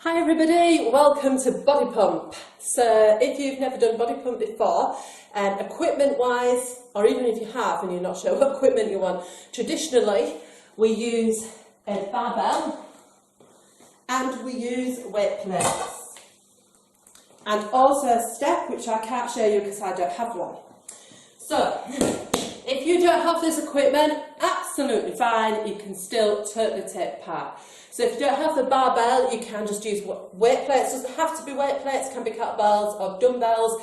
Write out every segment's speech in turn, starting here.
Hi everybody, welcome to Body Pump. So if you've never done Body Pump before, equipment wise, or even if you have and you're not sure what equipment you want, traditionally we use a barbell and we use weight plates. And also a step, which I can't show you because I don't have one. So, if you don't have this equipment, absolutely fine, you can still totally take part. So if you don't have the barbell, you can just use weight plates. It doesn't have to be weight plates, it can be kettlebells or dumbbells.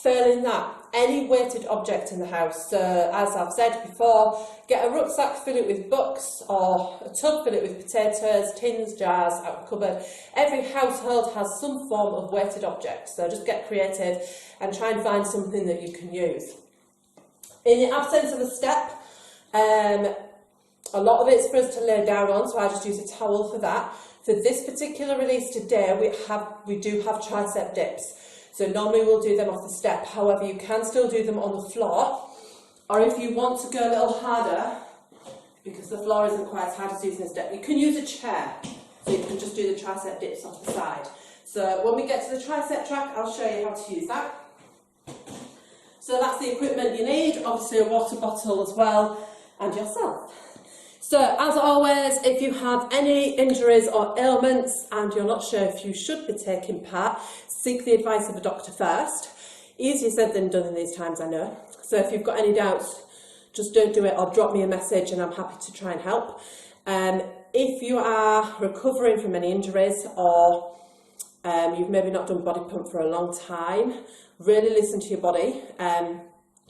Failing that, any weighted object in the house. So as I've said before, get a rucksack, fill it with books, or a tub, fill it with potatoes, tins, jars, out of the cupboard. Every household has some form of weighted object, so just get creative and try and find something that you can use. In the absence of a step, a lot of it's for us to lay down on, so I just use a towel for that. For this particular release today, we do have tricep dips. So normally we'll do them off the step. However, you can still do them on the floor, or if you want to go a little harder, because the floor isn't quite as hard as using a step, you can use a chair. So you can just do the tricep dips off the side. So when we get to the tricep track, I'll show you how to use that. So that's the equipment you need, obviously a water bottle as well, and yourself. So, as always, if you have any injuries or ailments and you're not sure if you should be taking part, seek the advice of a doctor first. Easier said than done in these times, I know. So if you've got any doubts, just don't do it or drop me a message and I'm happy to try and help. If you are recovering from any injuries or you've maybe not done Body Pump for a long time, really listen to your body.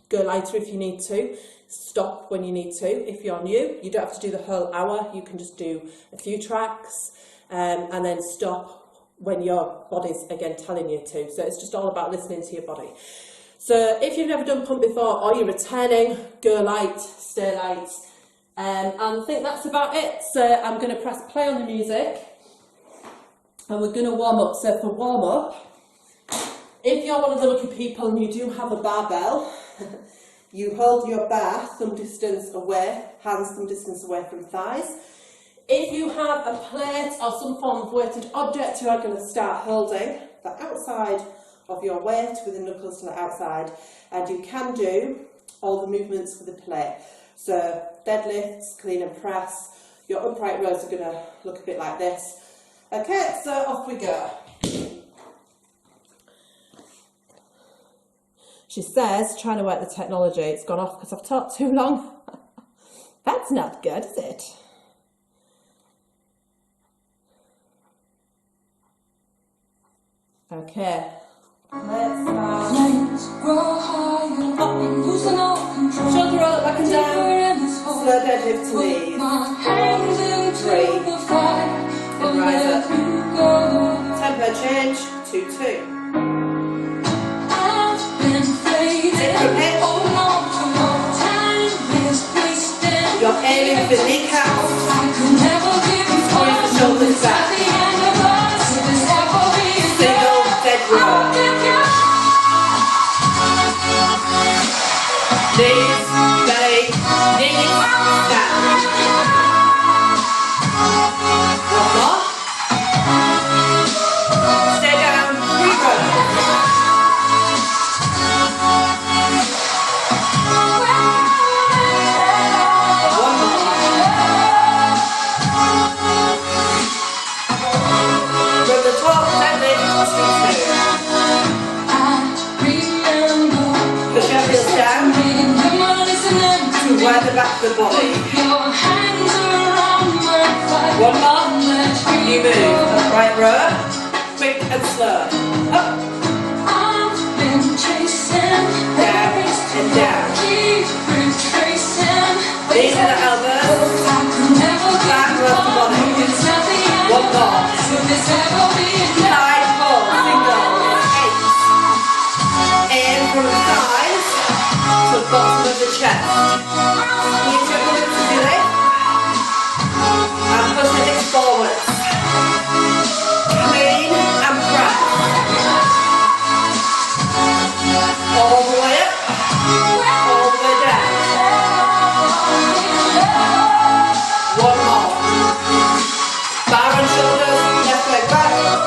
Go lighter if you need to. Stop when you need to. If you're new, you don't have to do the whole hour. You can just do a few tracks and then stop when your body's again telling you to. So it's just all about listening to your body. So if you've never done pump before or you're returning, go light, stay light. And I think that's about it. So I'm going to press play on the music and we're going to warm up. So for warm up, if you're one of the lucky people and you do have a barbell, you hold your bar some distance away, hands some distance away from thighs. If you have a plate or some form of weighted object, you are going to start holding the outside of your weight with the knuckles to the outside, and you can do all the movements with the plate. So deadlifts, clean and press. Your upright rows are going to look a bit like this. Okay, so off we go. She says, trying to work the technology, it's gone off because I've talked too long. That's not good, is it? Okay, let's start. Shoulder roll back and down. Slow deadlift to knees. 3. And rise up. Tempo change to 2. You're aiming for kneecaps, squeeze the shoulders back, single dead row, knees, belly, knees, down, one more, stay down, reroll. Push your heels down to wide the back of the body. One more. You move. Right row. Quick and slow. Up. Down and down. Knees and the elbows. Back row of the body. One more. Side pull. Single. 8. In from the thighs to the bottom of the chest. Use your glutes to do it. And push the hips forwards. Clean and press. All the way up. All the way down. One more. Bar and shoulders, left leg back.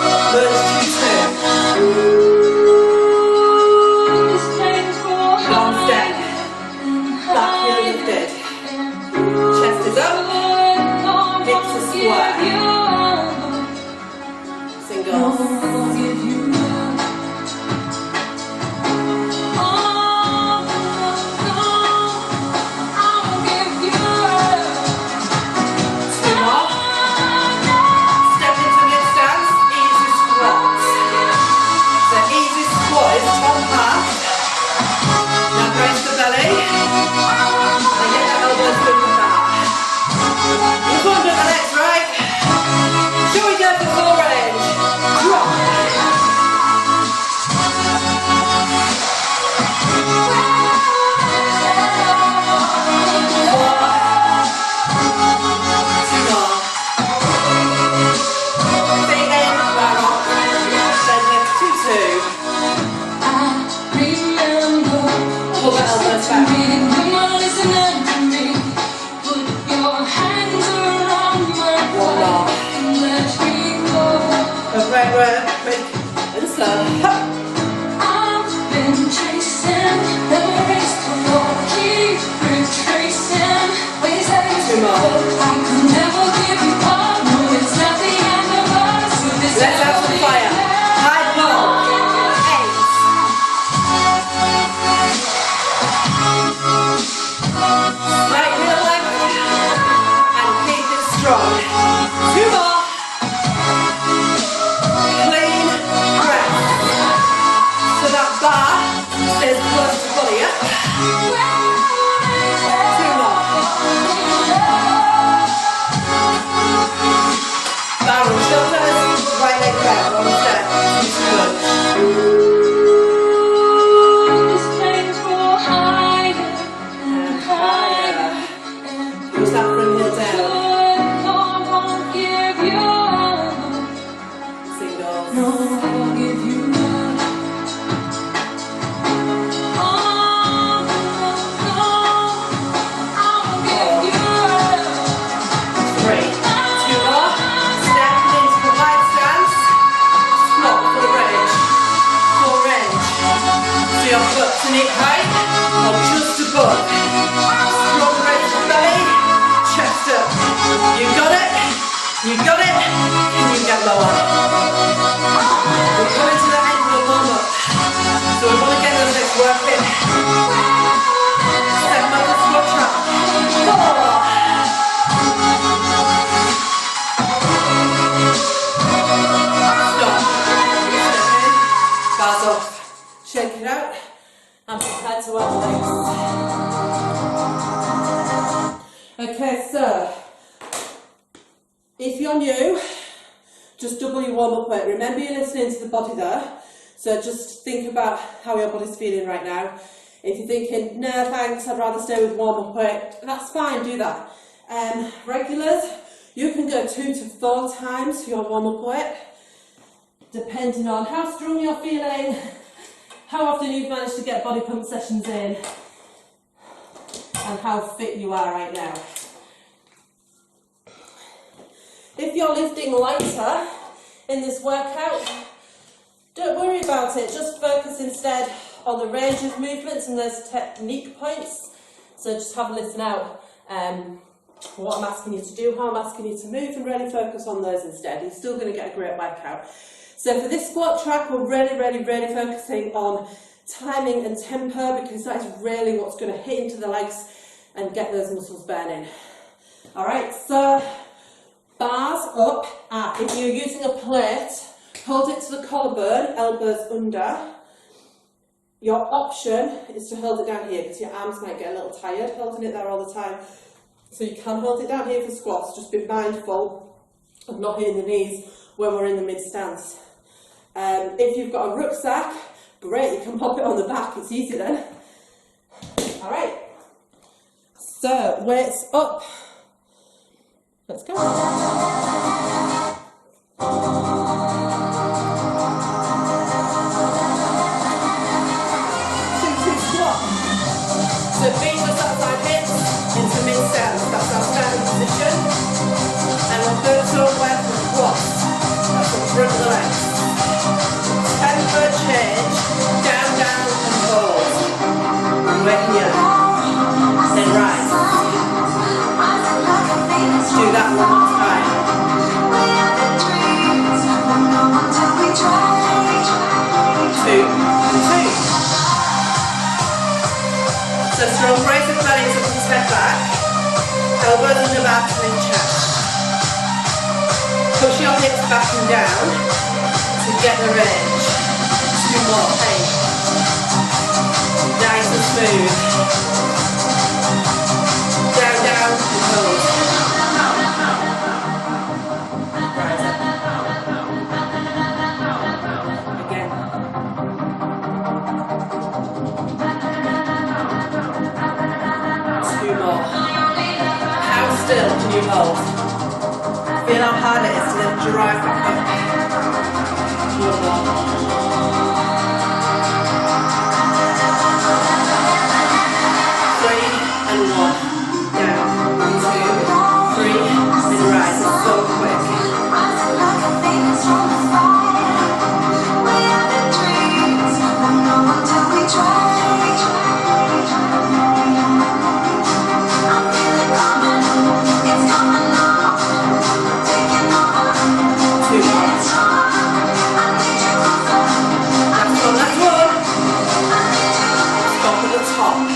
to knee height or just above. Strong raise the belly, chest up. You got it, and you get lower. We're coming to the end of the warm-up, so we want to get those legs working. Step up the squat trap. 4. Bars off, shake it out, and prepare to work legs. Okay, so if you're new, just double your warm-up weight. Remember you're listening to the body there, so just think about how your body's feeling right now. If you're thinking, no thanks, I'd rather stay with warm-up weight, that's fine, do that. Regulars, you can go 2 to 4 times your warm-up weight, depending on how strong you're feeling, how often you've managed to get body pump sessions in, and how fit you are right now. If you're lifting lighter in this workout, don't worry about it, just focus instead on the range of movements and those technique points. So just have a listen out what I'm asking you to do, how I'm asking you to move, and really focus on those instead. You're still going to get a great workout. So for this squat track, we're really focusing on timing and tempo, because that is really what's going to hit into the legs and get those muscles burning. Alright, so bars up. If you're using a plate, hold it to the collarbone, elbows under. Your option is to hold it down here, because your arms might get a little tired holding it there all the time. So you can hold it down here for squats, just be mindful of not hitting the knees when we're in the mid stance. If you've got a rucksack, great, you can pop it on the back, it's easy then. Alright, so weights up, let's go. 2-2 squat. So feet just outside hips into mid stance, that's our starting position. And we'll go to a web squats, that's the front of the legs. Tempo change, down, and hold. Wait here, then rise. Do that one more time. 2 and 2. So strong brace of belly up and step back. Elbows in the back and in chest. Push your hips back and down to get the range. 2 more, hey. Nice and smooth. Down, and hold. Rise up. Again. Two more. How still can you hold? Feel how hard it is to then drive back up. 1 more. 3 and 1. Down. 2, 3, and rise. It's so quick.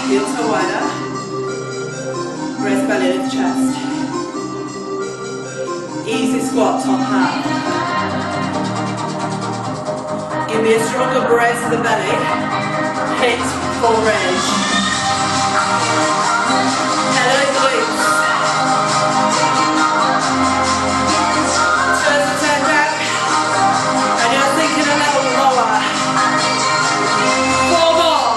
Heel toe wider, raise belly with chest. Easy squat, top half. Give me a stronger brace of the belly. Hit full range. Elbow glutes. Toes are turned out, and you're thinking a little lower. 4 more.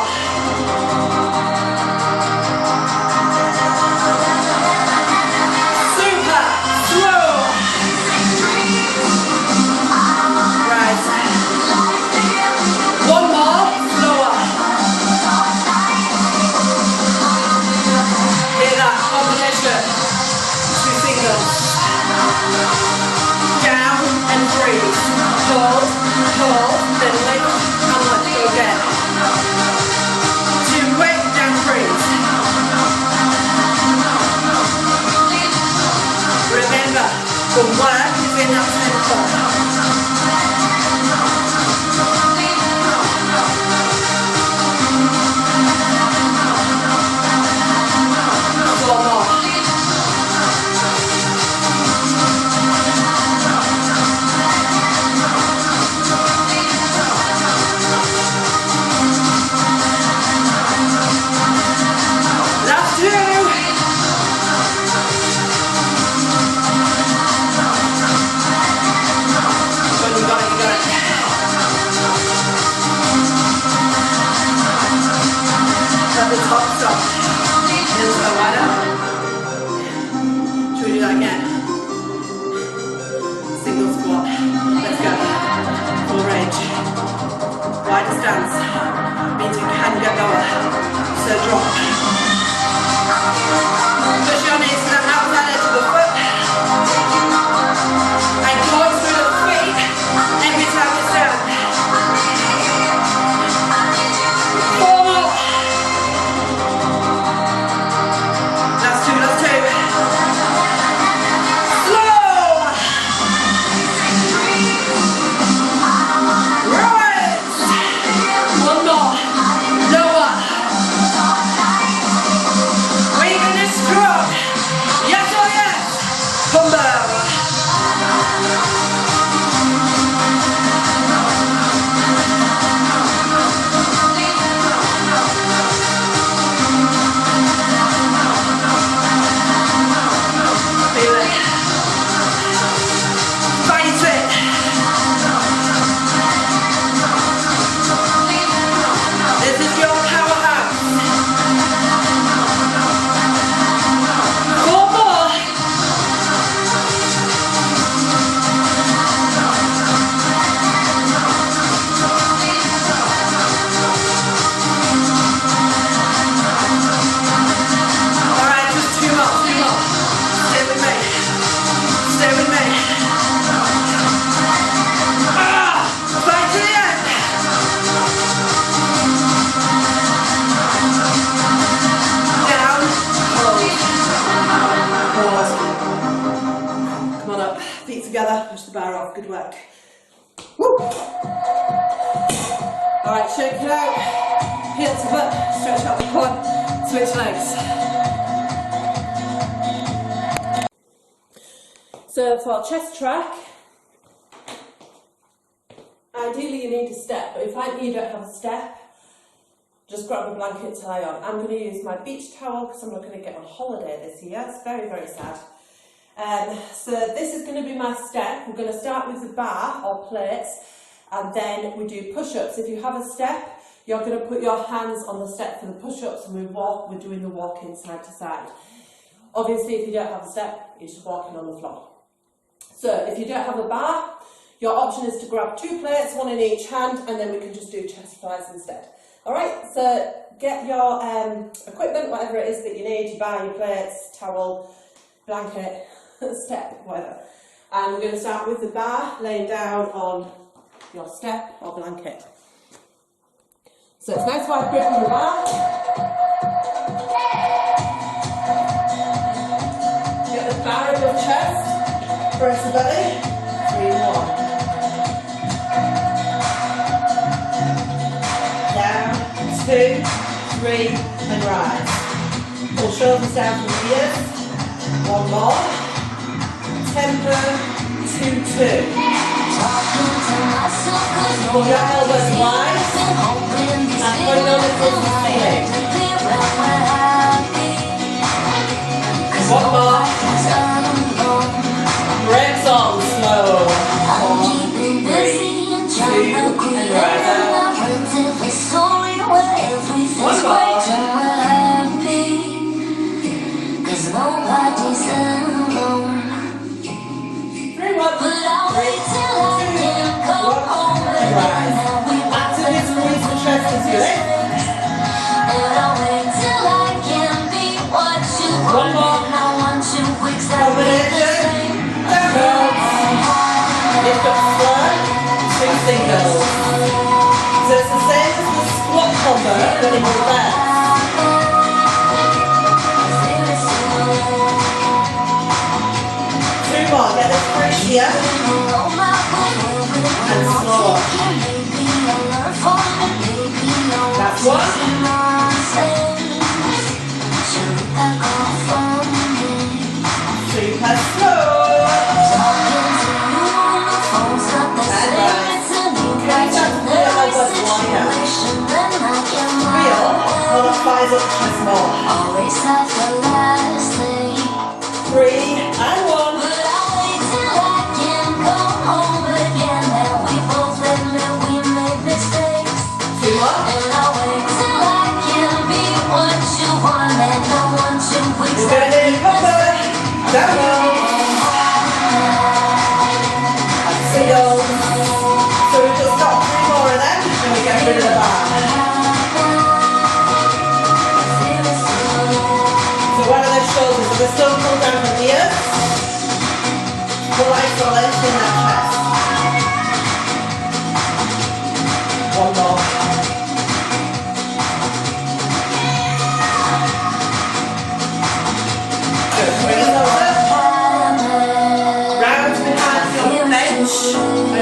Wider stance means you can get lower. So drop. Push your knees to the outside edge of the foot. And go through the feet every time you stand. 4 more. Last two. Slow. Right. 1 more. Lower. We're gonna strong. Yes or yes? Come down. Together, push the bar off, good work. Woo. Alright, shake it out, heel to foot, stretch out the quad, switch legs. So for chest track, ideally you need a step, but if you don't have a step, just grab a blanket to lie on. I'm going to use my beach towel because I'm not going to get on holiday this year, it's very, very sad. So this is going to be my step. We're going to start with the bar or plates and then we do push-ups. If you have a step, you're going to put your hands on the step for the push-ups and we're doing the walking side to side. Obviously if you don't have a step, you're just walking on the floor. So if you don't have a bar, your option is to grab 2 plates, 1 in each hand, and then we can just do chest flies instead. Alright, so get your equipment, whatever it is that you need, your bar, your plates, towel, blanket, step, whatever. And we're going to start with the bar, laying down on your step or blanket. So it's nice wide grip on the bar. Get the bar above chest, press the belly, 3 more. Down, 2, 3, and rise. Pull shoulders down from the ears. 1 more. Tempo, 2, 2. Pull your elbows wide and put your lips to the ceiling. 1 more. Brakes on, slow. 4, 3, 2, and rise out. 1 more. Nobody's alone. 3, 1, 3, 2, 1, and rise. Activate to release the chest as you lift. And I'll wait till I can be what you want. 1 more. And I want you Combination. Down. Lift up squat. 2 singles. So it's the same as the squat combo, but in reverse. 2 more. Get this free here. And slow. That's 1. Super slow. And rise. Catch up to your elbows wider. Feel how that fires up the chest more. Always have the last thing. 3 and 1. But I'll wait till I can go home again. And we both admit we made mistakes. 2 more. And I'll wait till I can be what you want. And I want you We're going to do a combo. Down. And single. So we've just got 3 more of them. And we get rid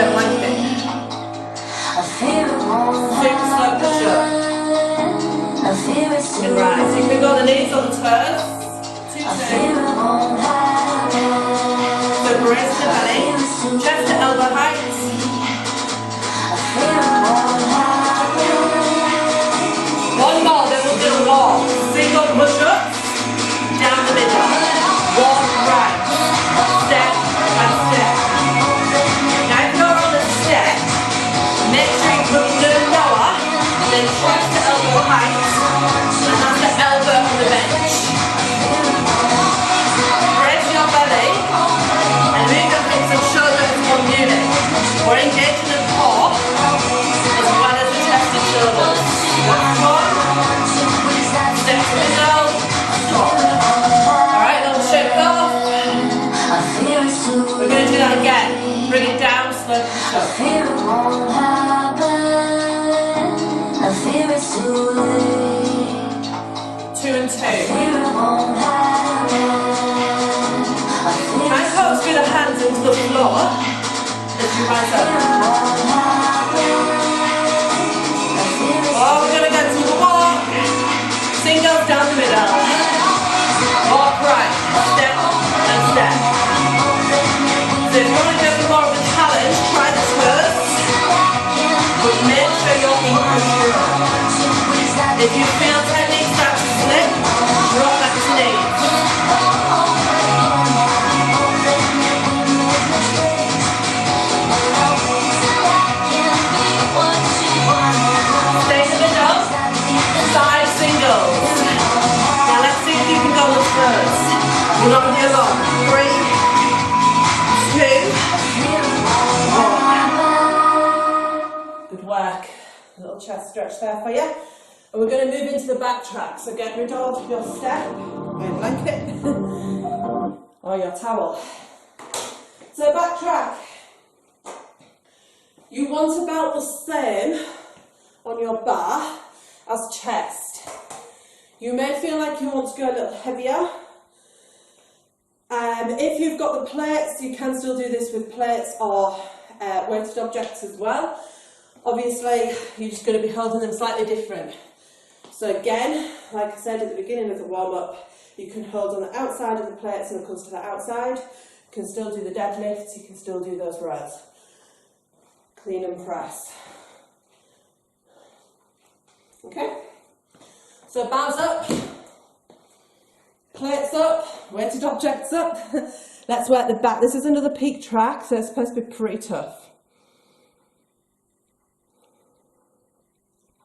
don't like it. I fear it won't Super slow push up. happen. I fear it's too And rise. You can go on the knees or the toes. 2, 2. I fear it won't happen. So brace the belly. Chest to elbow height. I fear it won't happen. One more, then we'll do a wall. Single push up. Down the middle. Walk right. Step and step. Now if you're on a step, make sure you put your lower, then chest to elbow height. And that's the elbow on the bench. Brace your belly and move your hips and shoulders as one unit. We're engaging the core as well as the chest and shoulders. Last one. Step to the middle. Stop. Alright, little shake off. I fear it's too We're going to do that again. Bring it down, slow push I up. fear it won't happen. I fear it's too late. 2 and 2. I fear it won't happen. I fear Try and corkscrew the hands into the floor as you rise up. Oh, we're going to get to the walk. Singles down the middle. Walk right. Step and step. So if you want to go for more of a challenge, try this first. But make sure you're in control. If you feel technique start to slip, drop back to knees. Stay in the middle. Side singles. Now let's see if you can go with first. You're not going to be alone. 3, 2, 1. Good work. A little chest stretch there for you. And we're going to move into the back track. So get rid of your step, your blanket, or your towel. So back track. You want about the same on your bar as chest. You may feel like you want to go a little heavier. If you've got the plates, you can still do this with plates or weighted objects as well. Obviously, you're just going to be holding them slightly different. So again, like I said at the beginning of the warm-up, you can hold on the outside of the plates when it comes to the outside. You can still do the deadlifts, you can still do those rows. Clean and press. Okay? So bars up, plates up, weighted objects up. Let's work the back. This is another peak track, so it's supposed to be pretty tough.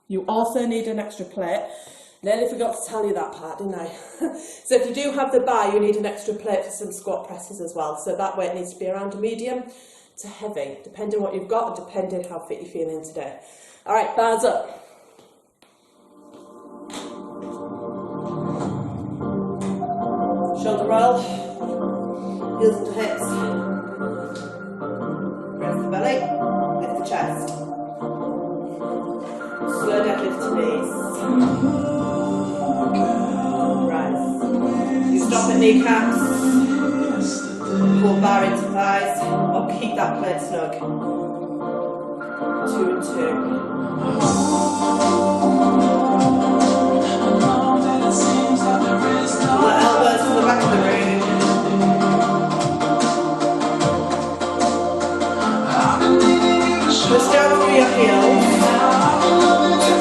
You also need an extra plate. Nearly forgot to tell you that part, didn't I? So if you do have the bar, you need an extra plate for some squat presses as well. So that weight needs to be around a medium to heavy, depending on what you've got and depending how fit you're feeling today. All right, bars up. Shoulder roll, heels into hips. Raise the belly, lift the chest. Slow deadlift to knees. Rise. You stop at kneecaps. Pull bar into thighs. Or keep that plate snug. 2 and 2. Pull the elbows to the back of the room. Push down through your heels.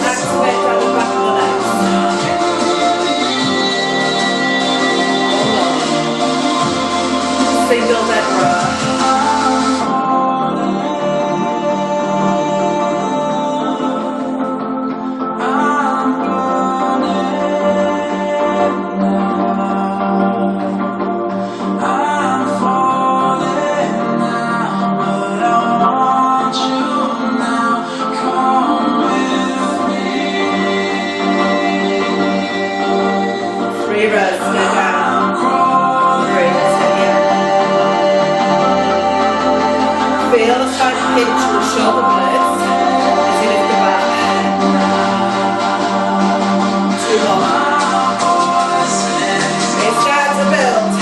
Activate down the back of the legs. Single dead row. Pinch the shoulder blades as you lift the back. 2 more. It's time to build.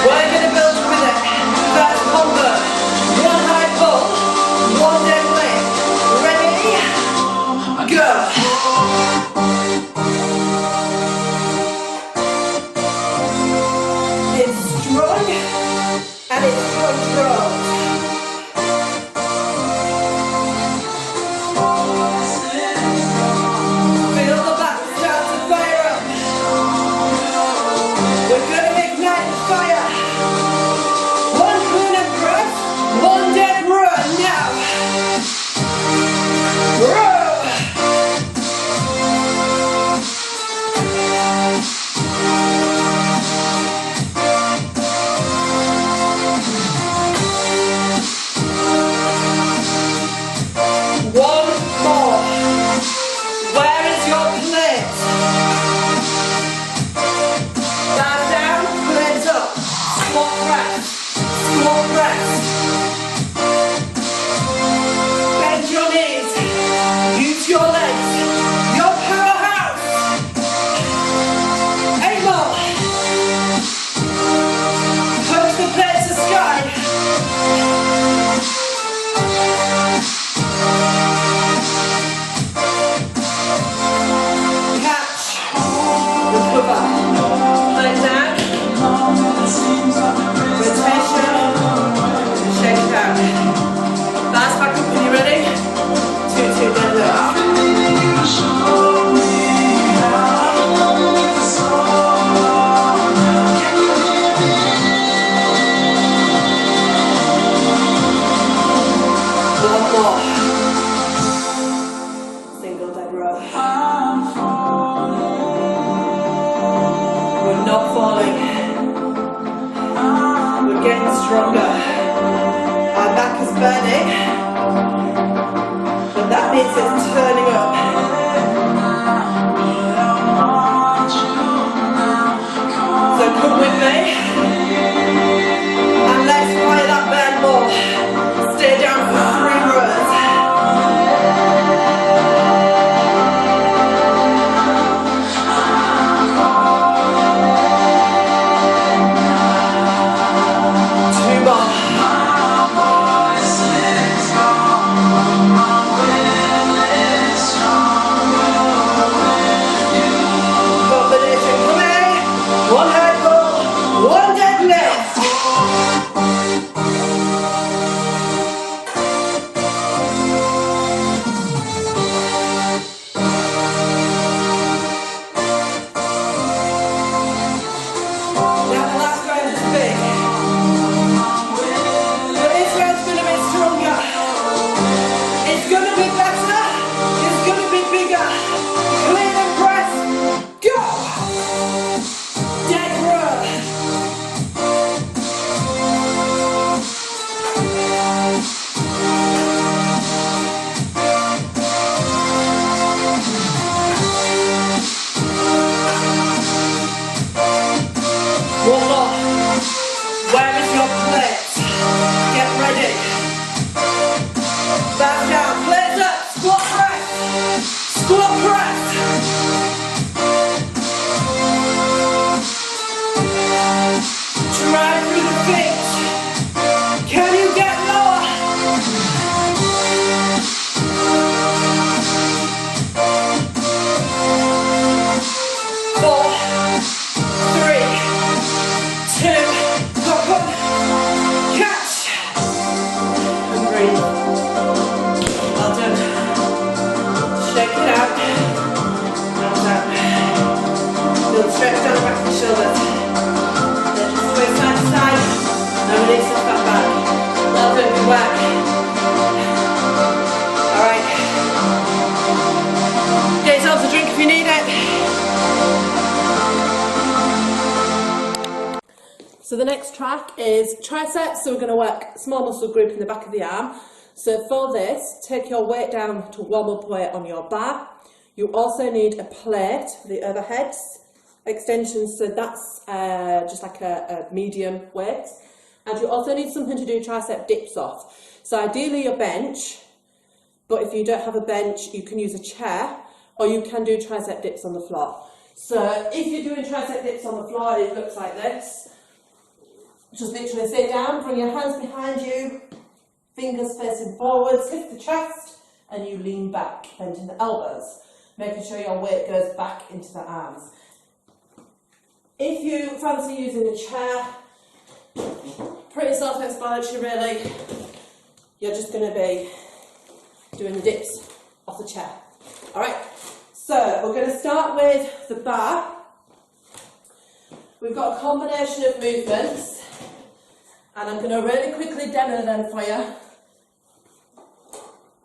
We're going to build with it. First combo. 1 high pull. hips, it's turning up. So come with me, and let's fire that band more. Stay down for 3 rows. So the next track is triceps, so we're going to work small muscle group in the back of the arm. So for this, take your weight down to warm-up weight on your bar. You also need a plate for the overheads, extensions, so that's just like a medium weight. And you also need something to do tricep dips off. So ideally your bench, but if you don't have a bench, you can use a chair, or you can do tricep dips on the floor. So if you're doing tricep dips on the floor, it looks like this. Just literally sit down, bring your hands behind you, fingers facing forwards, lift the chest, and you lean back, bending the elbows, making sure your weight goes back into the arms. If you fancy using a chair, pretty self-explanatory really, you're just going to be doing the dips off the chair. Alright, so we're going to start with the bar. We've got a combination of movements, and I'm going to really quickly demo them for you,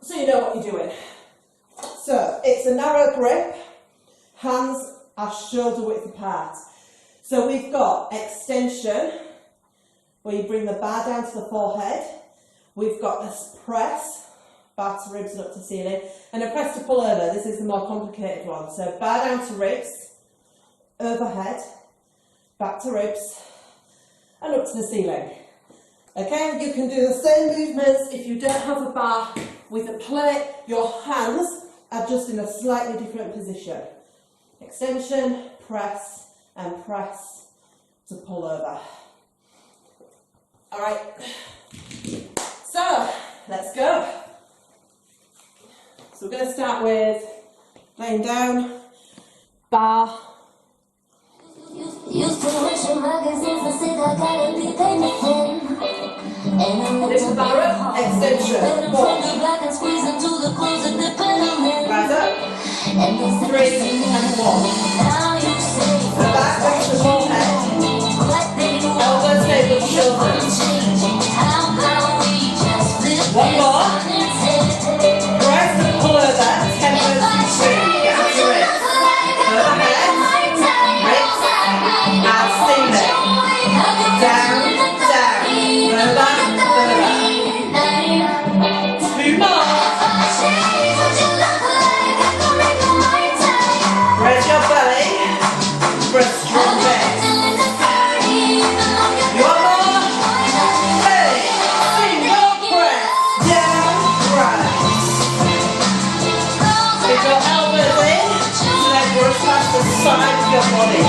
so you know what you're doing. So, it's a narrow grip, hands are shoulder width apart. So we've got extension, where you bring the bar down to the forehead. We've got a press, bar to ribs and up to ceiling, and a press to pull over. This is the more complicated one. So bar down to ribs, overhead, back to ribs, and up to the ceiling. Okay, you can do the same movements if you don't have a bar. With a plate, your hands are just in a slightly different position. Extension, press, and press to pull over. Alright, so let's go. So we're going to start with laying down, bar. Used to wishing magazines and said I gotta be anything. Lift the bar up, extension, walk. Rise up, 3 and 1. The back touch the forehead, elbows stay with shoulders. 1 more, press and pull over, tempos between, get out your wrist. Overhead, ribs, and ceiling. Down, down, over. 2 more. side of your body.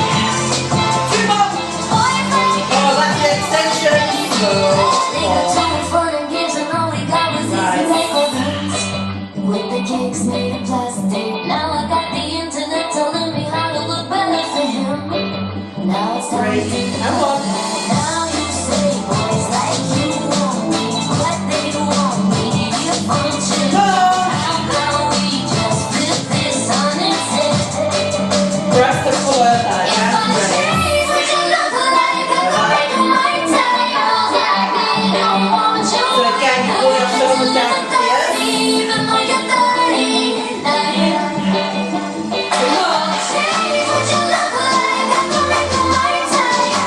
2 more. Oh, that's the extension. With the cakes made of plastic. Now I got the internet telling me how to look better for him. Now it's time to do Come on. Now you say boys like you want me, but they want me to function. How about we just flip this on its head? Press the forward If I and ready. say what you look like, I might tell you that I don't want you. So again, you pull your shoulders down to the earth. Even though you're 30, Come on. say what you look like, I might tell you.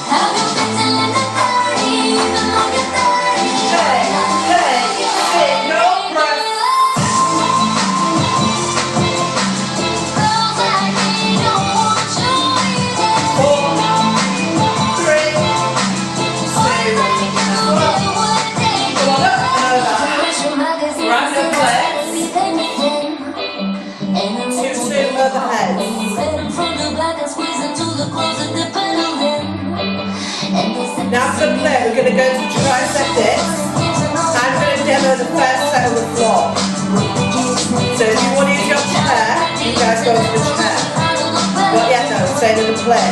How you fitting in the 30, even though you're 30. Hey, sit, no press. Girls like me don't want you either. 4, 3, 2, Don't get what they come on up and over. commercial magazines Right say up that legs. we anything. And a little bit overhead. red in front of black and squeeze into the clothes that they're peddling. And they said Now for play, we're going to go to tricep dips. I'm going to demo the first set on the floor. So if you want to use your chair, you guys go to the chair. But yeah, no, stay in the play.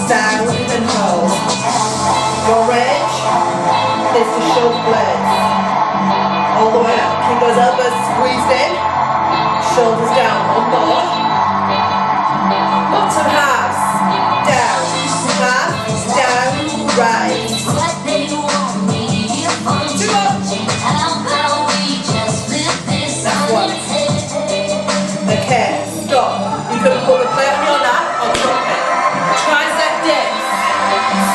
Down and hold. Your range is the shoulder blades. All the way up. Keep those elbows squeezed in. Shoulders down. One more. Bottom halves. Down. Half. Down. Right. what they want me to function. How about we just flip this on its head? Okay, stop. You can put the plate on your lap or drop it. Tricep dips.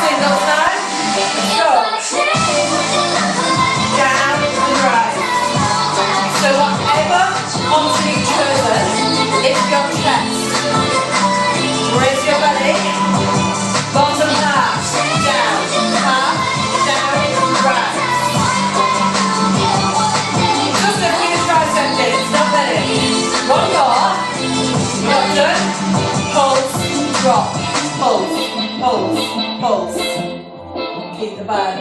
Single side. If Go. I say what you look like, Down and right. So whatever option you've chosen, it's your chest. Raise your belly. Bottom half. Down. Half. Down. Right. Just a few tricep dips. Not many. One more. Not done. Pulse. Drop. Pulse. Pulse. Pulse. Keep the bag.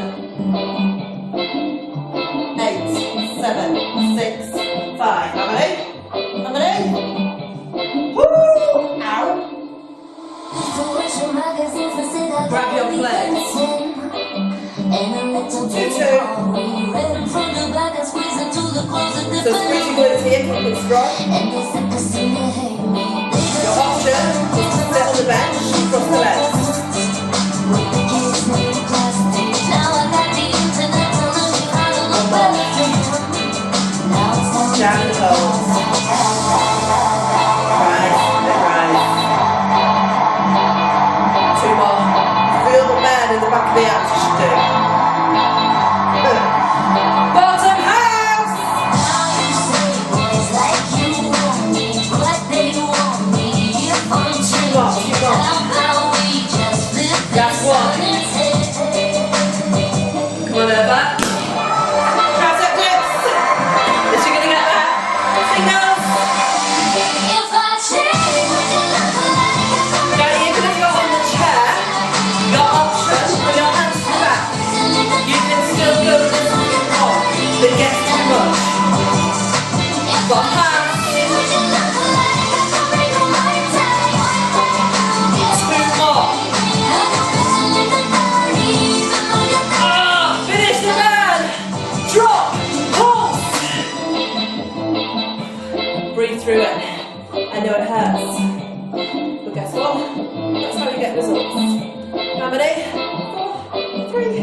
8, 7, 6, 5. How many? How many? Woo! Ow! Commercial magazines that say that Grab your we flags. anything. And a little bit Two. red in front of black and squeeze into the clothes that So they're squeeze your peddling. glutes here, keep it strong. And they said they seem to hate me. They Your just option is to sit on the bench, cross the legs. with the cakes made of plastic. Now I got the internet telling me how to look better for him. Now it's time Down to and do hold. Rise and rise. 2 more. Feel the burn in the back of the abs, you should do. Bottom house! Now you say boys like you want me, but they want me to function. Keep on. How about we just flip That's this one. on its head? Come on over. Tricep dips. Is she gonna get that? Signals. If I say what you look like, Now even if you're on the chair, your option, put your hands to the back. You can still go to the floor. It gets too much. Got hands. 2 more. Ah, finish the burn. Drop. Pulse. Breathe through it. I know it hurts. But guess what? That's how you get results. How many? 4, 3, 2.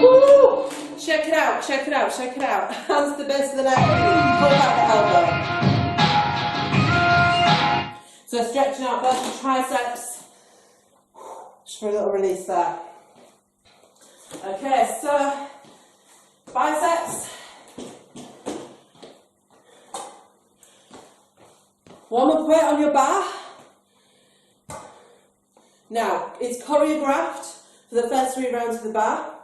Woo! Check it out, check it out, check it out. Hands to the base of the neck. Pull back the elbow. So stretching out both the triceps. Just for a little release there. Okay, so biceps. One more weight on your bar. Now, it's choreographed for the first 3 rounds of the bar,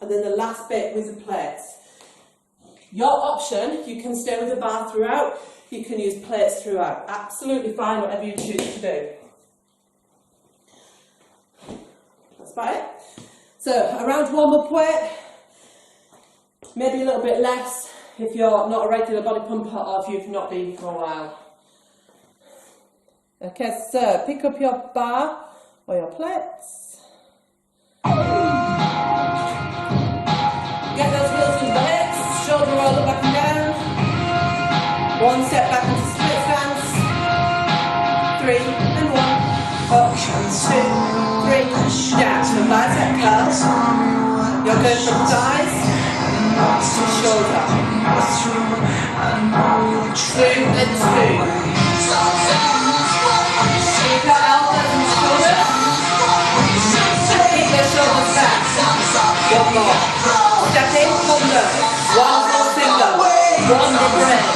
and then the last bit with the plates. Your option, you can stay with the bar throughout. You can use plates throughout. Absolutely fine, whatever you choose to do. That's about it. So, around warm-up weight, maybe a little bit less if you're not a regular body pumper or if you've not been for a while. Okay, so pick up your bar or your plates. Get those heels into the hips, shoulder roll up back and down. One step back into split stance. 3 and 1. Up, 2, 3, down. So bicep curls. You're going from thighs to shoulder. Through and through. Keep your elbows and shoulders. Keep your shoulders back. One more. Step in, combo. One full finger. One big breath.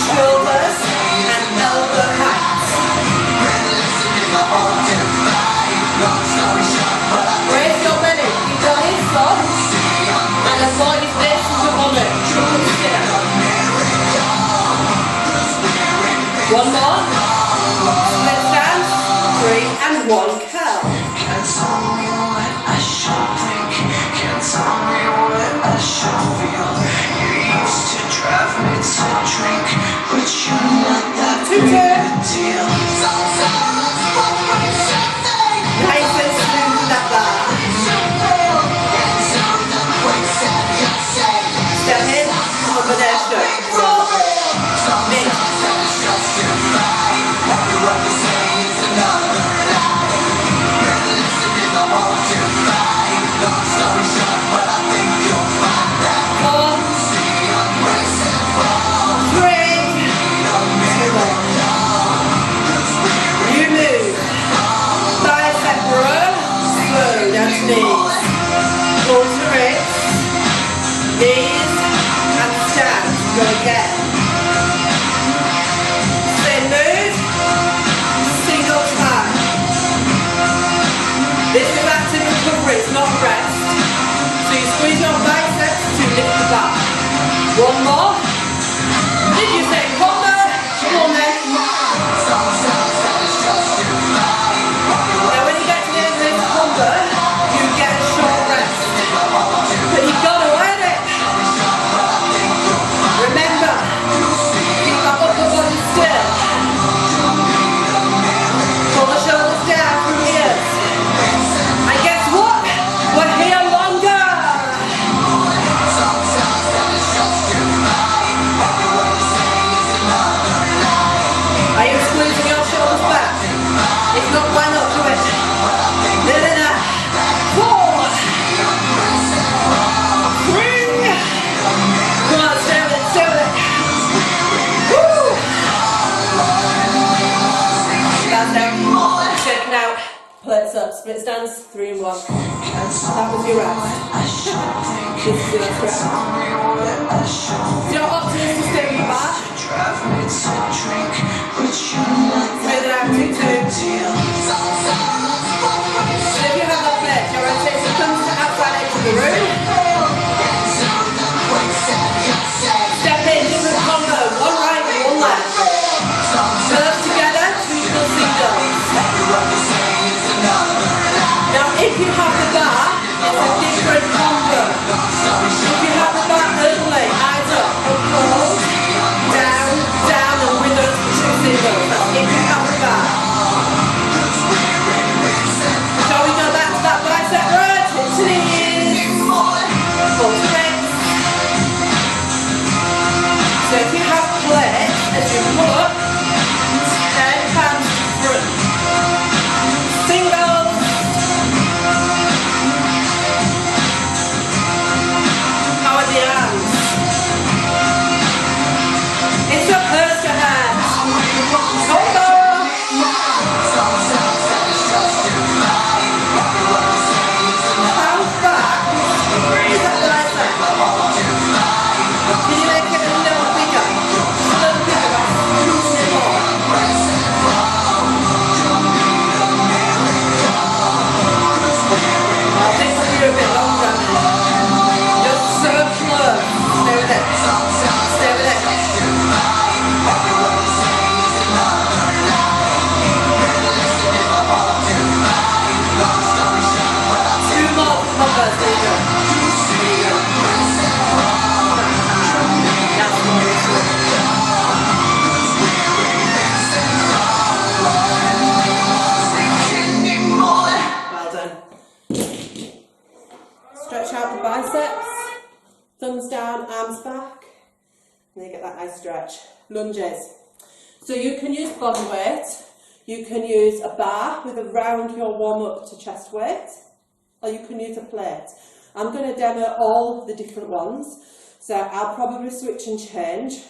Shoulders and elbow heights. Raise your belly. Keep your hips up. And as long as this is your vomit, truly sit. One more. Split stance. 3 and 1 curl. Can't tell me what I should think. Can't tell me what I should feel. You used to drive me to drink, but you're not that big a deal. Nice and smooth with that bar. Step in, combination. Mid. Go again. Same move, single time. This is active recovery, it's not rest. So you squeeze your biceps to lift the back. One more. Did you say combo? Come on then. Now when you get to the end of this combo, you get a short rest. But you've got to earn it. Remember, keep our upper body still. Pull the shoulders down from here. And guess what? We're here longer. Are you squeezing your shoulders back? If not, why not do it? No. 4, 3. Come on, stay with it, stay with it. Woo! That's down. Shake it out. Plates up. Split stance. 3 and 1. That was your rest. This is your last rest. So your optimist to stay with the bar. Smooth it out. 2, 2. So if you have that plate, your rotation comes to outside edge of the room. Step in, different combo, one right and one left. Curves together, traditional singles. Now if you have the bar, it's a different combo. If you have the bar only, eyes up, hold, down, and with those 2 singles. That's if you have stretch out the biceps. Thumbs down, arms back. And you get that nice stretch. Lunges. So you can use body weight. You can use a bar with around your warm-up to chest weight. Or you can use a plate. I'm going to demo all the different ones. So I'll probably switch and change.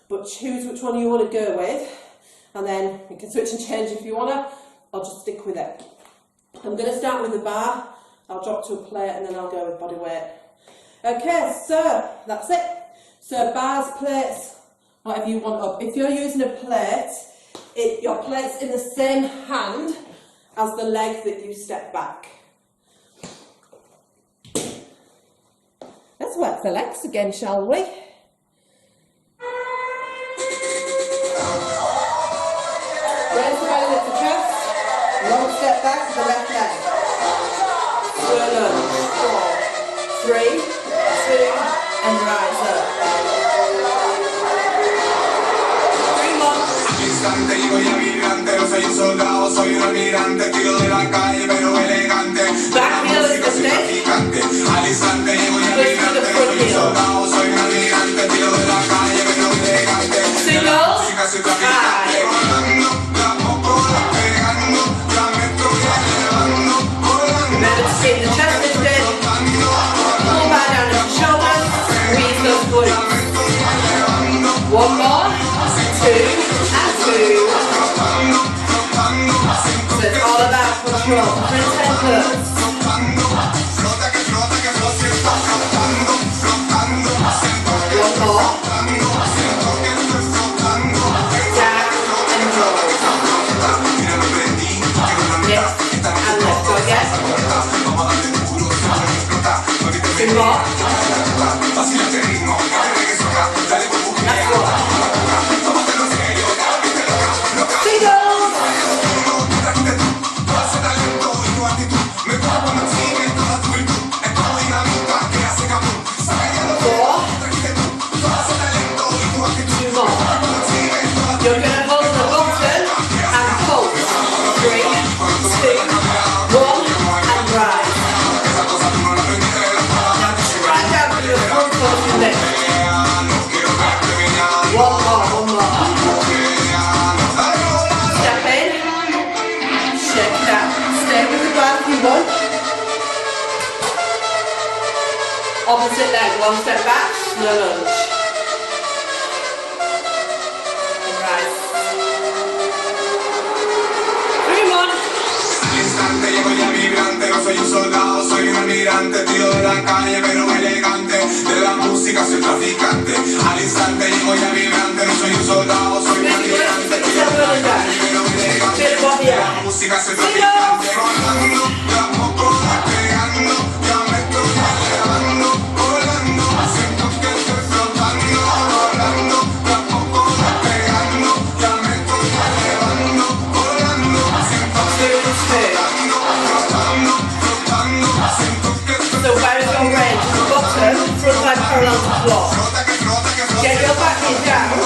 But choose which one you want to go with. And then you can switch and change if you want to. Or just stick with it. I'm going to start with the bar. I'll drop to a plate and then I'll go with body weight. Okay, so that's it. So bars, plates, whatever you want up. If you're using a plate, your plate's in the same hand as the leg that you step back. Let's work the legs again, shall we? Raise the belly, lift the chest. Long step back to the left leg. Swirl up. 4, 3, 2, and rise up. 3 more. Instante y voy a vibrante, no soy un soldado, soy un almirante, tiro de la calle pero elegante. Back heel is the step. Traficante. Al instante y voy a vibrante, no soy un soldado, soy un almirante, tiro de la calle pero elegante. De la música soy traficante. Volando, la popola pegando, la meto ya elevando, volando. Remember to keep the chest lifted. Pull back down the shoulders. Squeeze those glutes. 1 more. 2 and 2. So it's all about control. 10 puts. 1 more. Down and roll. Lift and lift. Go again. 2 more. That's 1. Singles. 4. 2 more. You're going to hold the button and hold. 3, 2, 1, and rise. Now try down to your front foot and lift. 1 more. Step in. Shake it out. Stay with the bar if you want. Opposite leg, 1 step back, slow lunge. And rise. 3 more. Instante llego ya vibrante, no soy un soldado, soy un almirante, tiro de la calle pero elegante, de la música soy traficante. Al instante llego ya vibrante, no soy un soldado, soy un almirante, tiro de la calle pero elegante, de la música soy traficante. Volando, la popola pegando, ya me estoy elevando, volando, siento que estoy flotando, volando, la popola pegando, ya me estoy elevando, volando, siento que estoy flotando, flotando, flotando, siento que estoy So where is your range? Bottom, front leg parallel to floor. Get your back knee down.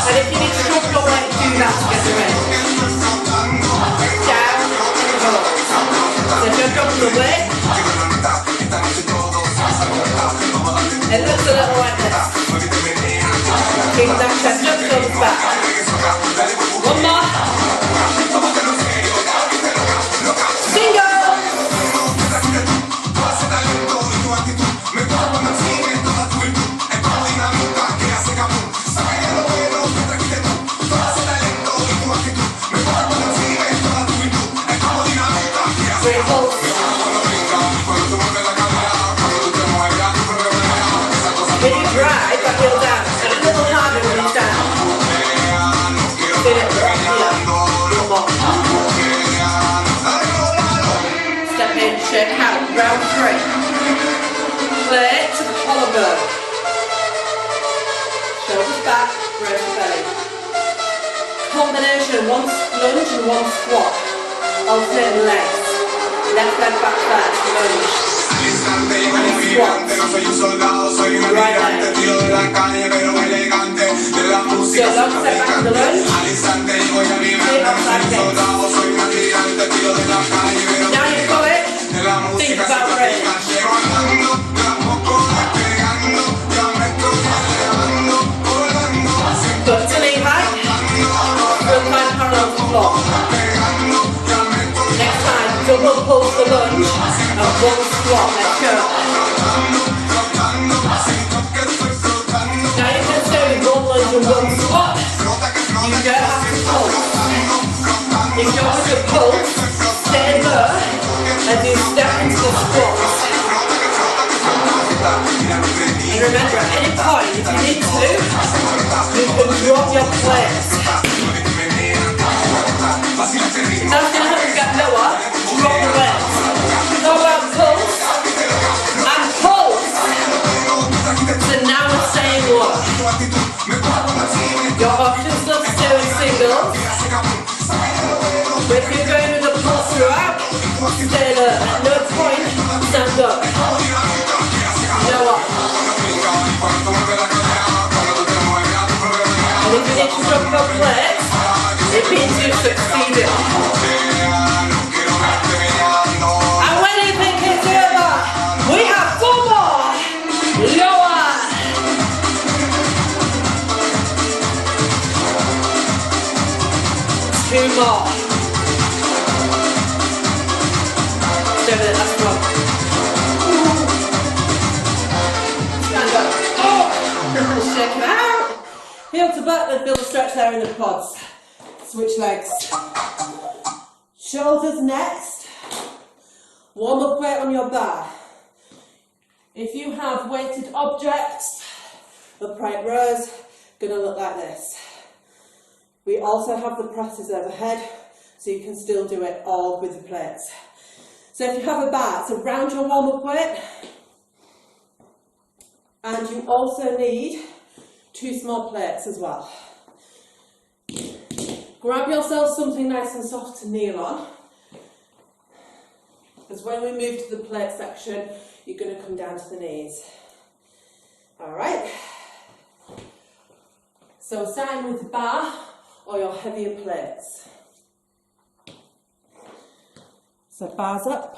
And if you need to drop your leg, do that to get the range. Down and go. So if you're dropping the weight, it looks a little like this. Keep that chest up, thumbs back. 1 more. Single. Great pulse. When you drive, that heel down. And a little harder when you stand. Feel it right here. 1 more. Step in, shake out. Round 3. Play to the collarbone. Shoulders back, raise the belly. Combination, 1 lunge and 1 squat. Alternating legs. Left leg back first, lunge. Instante llego ya vibrante, no soy un soldado, soy un almirante, tiro de la calle pero elegante, de la música soy traficante. Al instante llego ya vibrante, no soy un soldado, soy un almirante, tiro de la calle pero Now you've got it. de la música soy traficante. one squat, let's go. Now you can stay with one lunge and one squat. You don't have to pulse. If you want to pulse, stay there and do step into the squat. And remember, at any point, if you need to, you can drop your plates. That's going to help you get lower, drop the weight. Go about pulse and pulse. So now we're staying low. Your options look still in singles. But if you're going with a pulse throughout, stay low. At no point, stand up. You know what? And if you need to drop your plates, it means you've succeeded. And when you think it's over, we have 4 more. Lower. 2 more. Stay with it, that's wrong. Stand up. Oh! Shake it out. Heel to butt, then build a stretch there in the quads. Switch legs. Shoulders next. Warm up weight on your bar. If you have weighted objects, upright rows, gonna look like this. We also have the presses overhead, so you can still do it all with the plates. So if you have a bar, so round your warm up weight, and you also need 2 small plates as well. Grab yourself something nice and soft to kneel on, because when we move to the plate section, you're going to come down to the knees. Alright, so starting with the bar or your heavier plates. So bars up,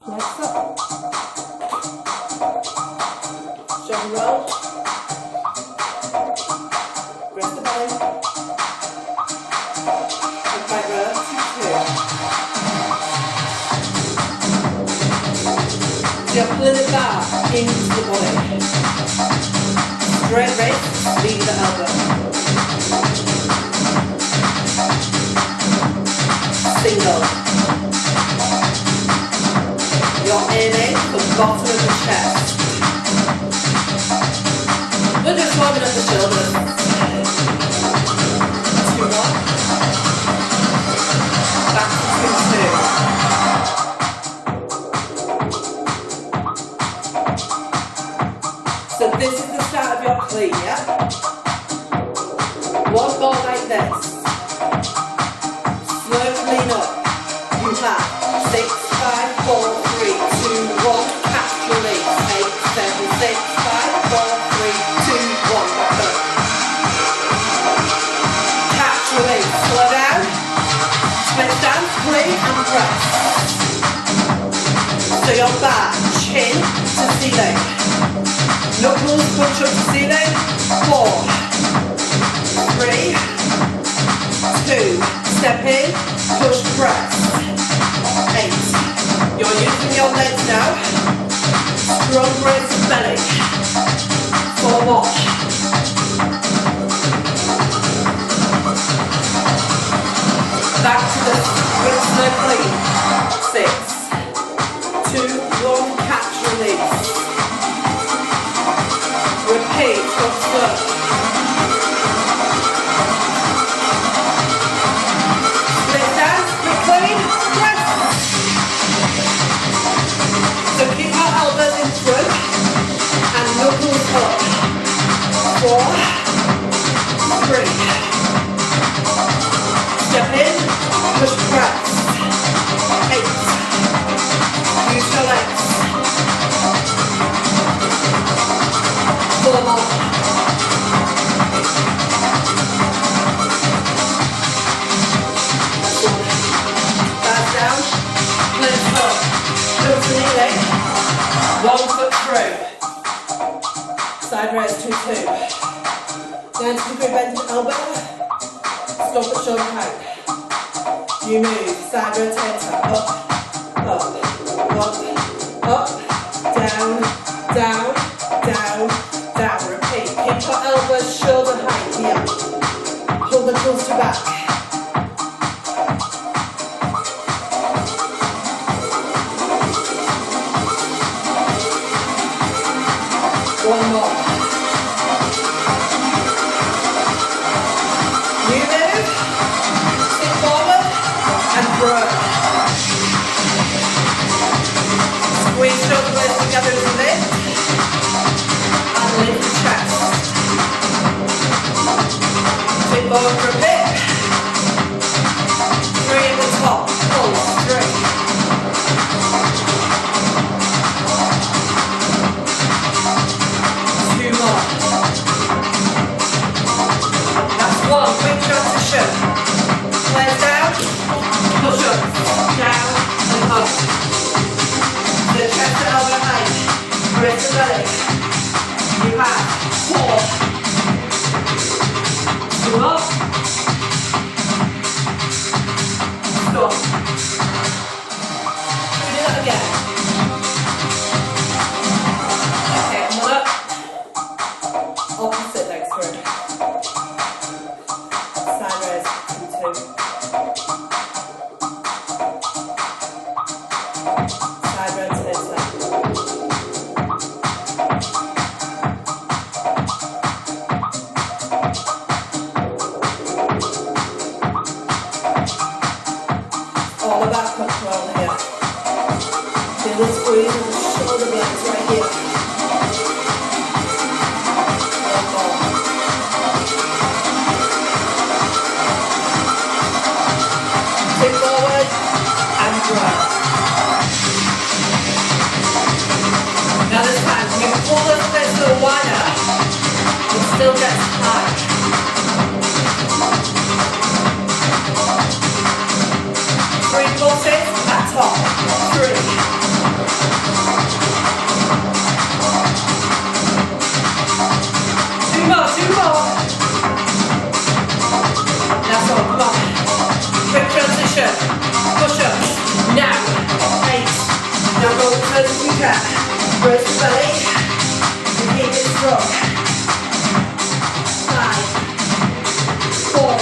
plates up, jog and roll, rest the belly. Right row, 2. You're pulling the bar into the body. Straight wrist, leave the elbow. Single. You're aiming for the bottom of the chest. We're just warming up the shoulders. 2 more. Back to 2. So this is the start of your clean, yeah? 1 more like this. Slow clean up. You have 6, 5, 4, 3, 2, 1. Catch release. 8, 7, 6, 5, 4, 3, 2, 1. Back up. Catch release. Slow down. Split stand, clean and press. So your back, chin to ceiling. Knuckles punch up to ceiling. 4, 3, 2. Step in, push, press. 8. You're using your legs now. Strong brace of belly. 4 more. Back to the with slow clean. 6, 2, 1, catch release. Repeat, go slow. Split down, split clean, press. So keep our elbows in front and knuckles up. 4, 3. Step in, push, press. 8. Use your legs. 4 more. Back down, lift up, look to kneeling. 1 foot through. Side raise 2, 2. Down to the bend the elbow. Stop at shoulder height. You move, side rotator, up, up, up, up, down, down, down, down. Repeat. Keep your elbows shoulder height here. Pull the close to back. One more. New move. Sit forward and grow. Squeeze shoulder blades together to lift. And lift the chest. Sit forward for a bit. 3 at the top. Pull. 3. That's 1, quick transition. Flares down, push up, down and up. The chest to elbow height, wrist to belly. You have 4. 2 up. Stop. Do that again. Okay, come on up. Opposite legs through. Side raise and 2. Side rotate there. All about control here. Feel the squeeze of the shoulder blades right here. Tip forward and grow. Now this time, you can pull those legs a little wider, but still get high. Three pulses at top. 3. 2 more, 2 more. That's all, come on. Quick transition, push up, now, 8, now go as close as you can, brace the belly, and keep it strong, 5, 4,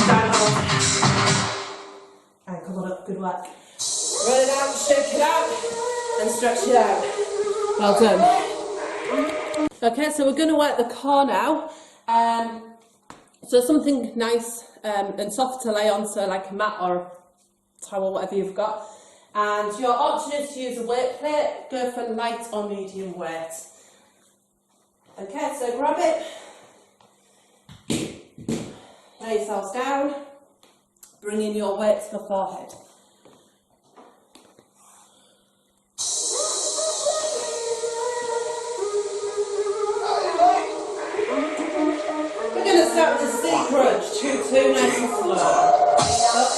down hold, and come on up, good work. Roll it out, shake it out, and stretch it out. Well done. Okay, so we're going to work the core now. So something nice and soft to lay on, so like a mat or a towel, whatever you've got. And your option is to use a weight plate, go for light or medium weight. Okay, so grab it, lay yourselves down, bring in your weight to the forehead. Start with the C crunch, 2, 2, nice and slow. Up,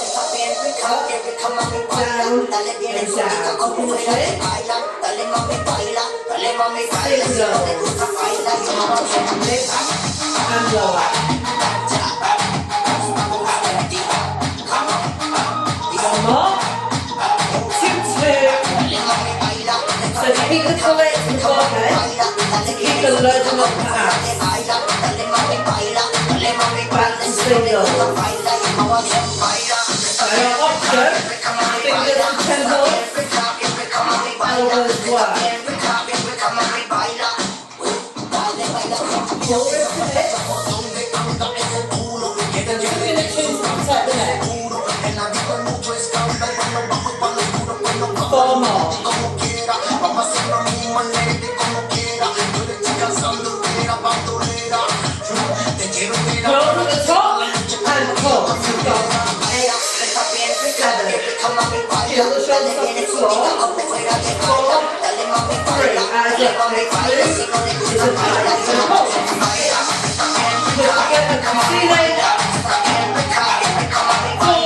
down, and down. Open the leg. Stay low. Lift and lower. One more. 2, 2. So to keep the collet in the forehead, to keep the loading up the abs. Back to single. Our option, fingers to temples, elbows wide. Pull wrist to hip. And tuck in the chin to protect the neck. 4 more. Pull to the top and pull. You've got 8, 7. Feel the shoulders off the floor. 4, 3. Eyes up. Next move is a tight and pull. Push together to ceiling. 4,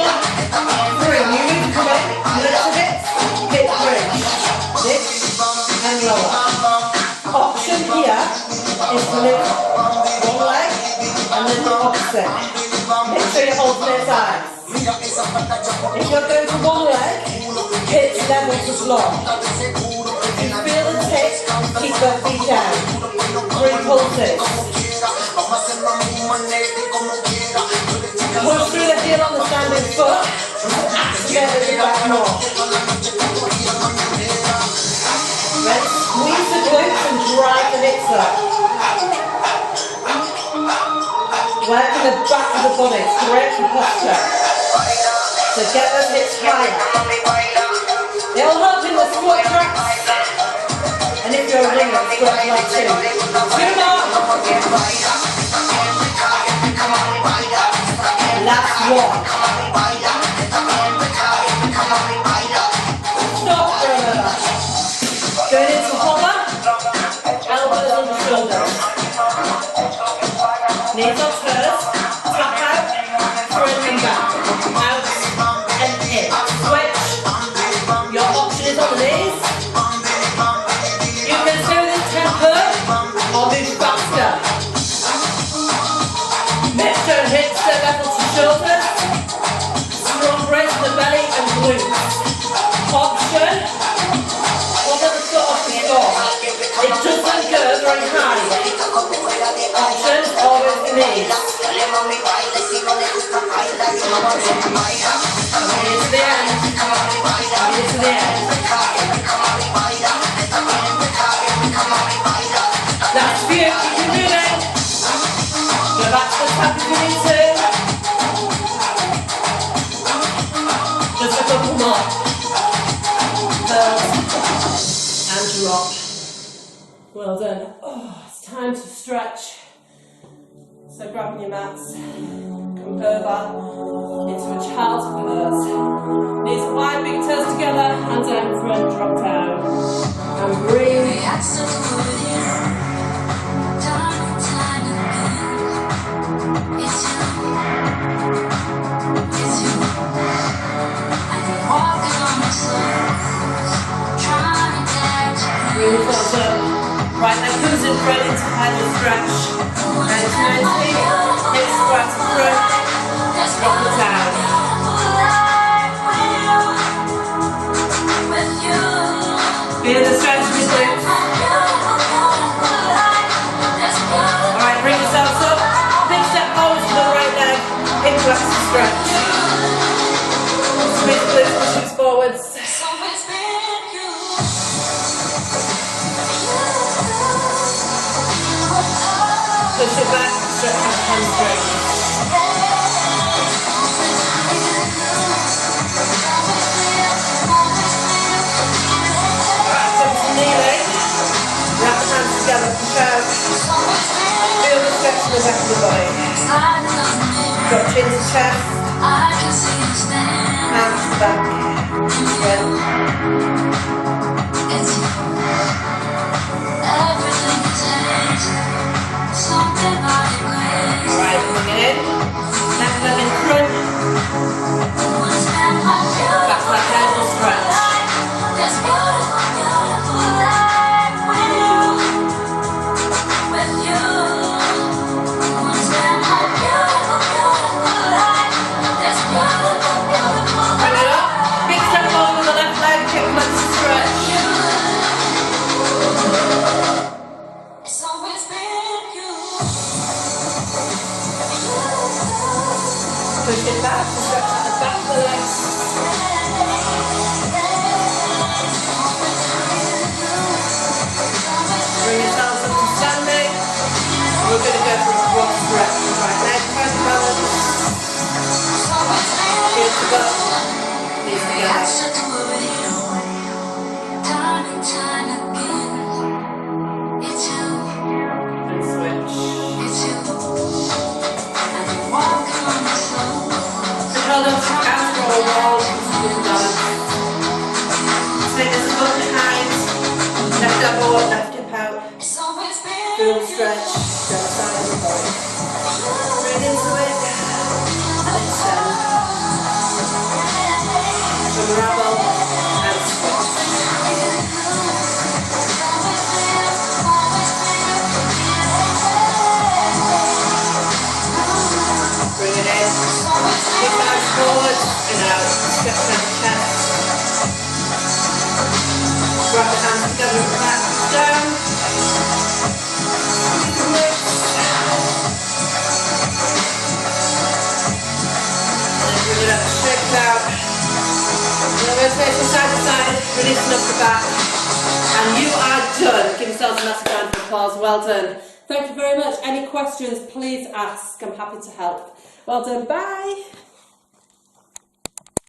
3. You need to come up. Lift the hips. Hip bridge. Lift and lower. Option here is to lift one leg and then the opposite. Make sure you hold their sides. If you're going to one leg, hips level to block. If you feel the tick, keep both feet down. 3 pulses. Push through the heel on the standing foot. Activate the back more. Then squeeze the glutes and drive the hips up. Working the back of the body, straight to posture. So get those hips higher. It'll help in the squat tracks. And if you're a runner, squat like 2. 2 more. Last 1. Stop for another. Going into hover. Elbows on the shoulders. Knees on toes. Tap out. Front and back. Out and in. Switch. Your option is on the knees. You can do this tempo or move faster. Mixture and hips are level to shoulders. Strong brace in the belly and glutes. Option. Hover the foot off the floor. It doesn't go very high. Option. Always the knees. Here's the end. Here's the end. That's few. Keep moving. Go back to the tap if you need to. Just a couple more. Curl and drop. Well done. Oh, it's time to stretch. So grabbing your mats, come over into a child's pose. Knees wide, big toes together, hands out in front, drop down. And breathe. Bring yourself up. Right leg comes in front into high stretch. And turn feet, hips squat to front, drop it down. Feel the stretch in your glutes. Alright, bring yourselves up. Big step forward to the right leg, into extra stretch. Squeeze the glutes, push hips forwards. Push it back, stretch your hamstring. Alright, come to kneeling. Wrap the hands together, push out. Feel the stretch in the back of the body. Drop chin to chest. Hands to back. Alright, bring it in. Left leg in front. Back leg down to stretch. Bring it up. Big step forward with the left leg, kick back to stretch. Push it back, stretch at the back of the legs. Bring yourselves up to standing. We're going to go for a squat stretch. Right leg, try to balance. Heels to go. Knees together. And switch. Hold on to counter or wall, good balance. Take this above behind, left elbow up, left hip out. Full stretch, the other side of the body. Breathe into it, and extend. Unravel and switch. Bring it in. Kick back forward. Releasing up the back. And you are done. Give yourselves a massive round of applause. Well done. Thank you very much. Any questions, please ask. I'm happy to help. Well done. Bye.